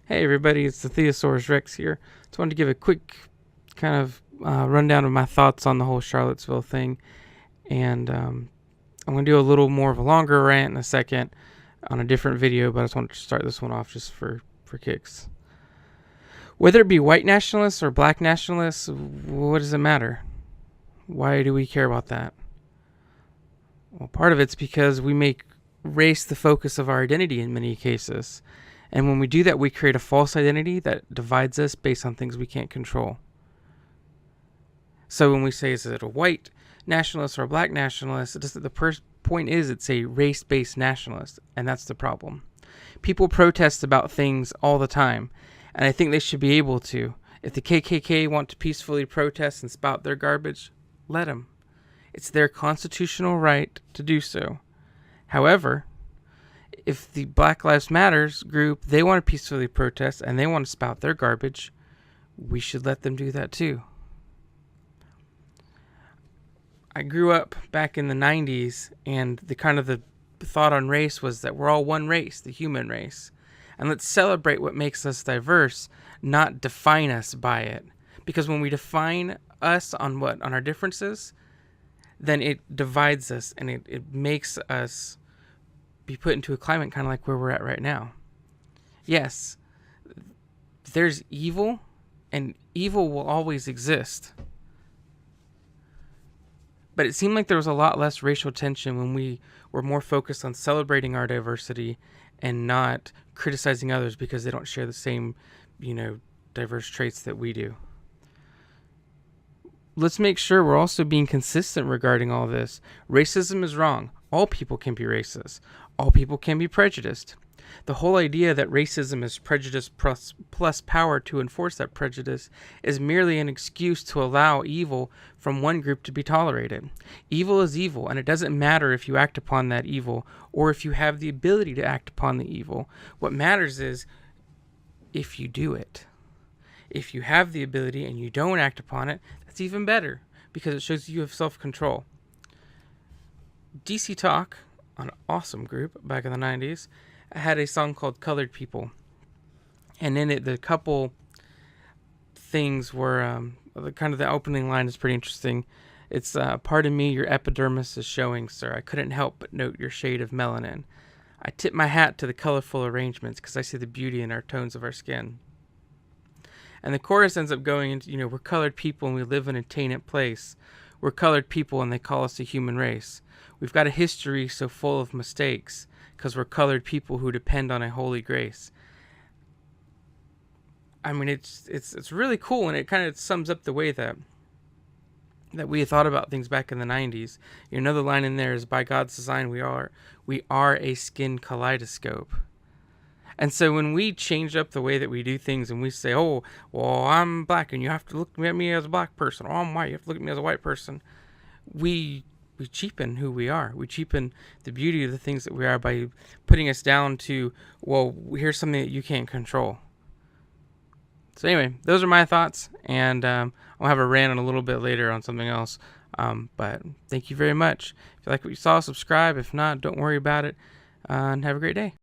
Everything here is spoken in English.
Hey everybody, it's the Theosaurus Rex here. Just wanted to give a quick kind of rundown of my thoughts on the whole Charlottesville thing, and I'm going to do a little more of a longer rant in a second on a different video, but I just wanted to start this one off just for kicks. Whether it be white nationalists or black nationalists, what does it matter? Why do we care about that? Well, part of it's because we make race the focus of our identity in many cases. And when we do that, we create a false identity that divides us based on things we can't control. So when we say, is it a white nationalist or a black nationalist, the point is it's a race-based nationalist, and that's the problem. People protest about things all the time, and I think they should be able to. If the KKK want to peacefully protest and spout their garbage, let them. It's their constitutional right to do so. However, if the Black Lives Matters group, they want to peacefully protest and they want to spout their garbage, we should let them do that too. I grew up back in the 90s, and the thought on race was that we're all one race, the human race. And let's celebrate what makes us diverse, not define us by it. Because when we define us on our differences, then it divides us and it makes us be put into a climate kind of like where we're at right now. Yes, there's evil, and evil will always exist. But it seemed like there was a lot less racial tension when we were more focused on celebrating our diversity and not criticizing others because they don't share the same, diverse traits that we do. Let's make sure we're also being consistent regarding all this. Racism is wrong. All people can be racist. All people can be prejudiced. The whole idea that racism is prejudice plus power to enforce that prejudice is merely an excuse to allow evil from one group to be tolerated. Evil is evil, and it doesn't matter if you act upon that evil or if you have the ability to act upon the evil. What matters is if you do it. If you have the ability and you don't act upon it, that's even better because it shows you have self-control. DC Talk, an awesome group back in the 90s, had a song called Colored People. And in it, the couple things were, the opening line is pretty interesting. It's, pardon me, your epidermis is showing, sir. I couldn't help but note your shade of melanin. I tip my hat to the colorful arrangements because I see the beauty in our tones of our skin. And the chorus ends up going into, we're colored people and we live in a tainted place. We're colored people and they call us the human race. We've got a history so full of mistakes because we're colored people who depend on a holy grace. I mean, it's really cool, and it kind of sums up the way that we thought about things back in the 90s. Another line in there is, by God's design, we are a skin kaleidoscope. And so when we change up the way that we do things and we say, oh, well, I'm black and you have to look at me as a black person, or I'm white, you have to look at me as a white person, we cheapen who we are. We cheapen the beauty of the things that we are by putting us down to, well, here's something that you can't control. So anyway, those are my thoughts, and I'll have a rant on a little bit later on something else. But thank you very much. If you like what you saw, subscribe. If not, don't worry about it, and have a great day.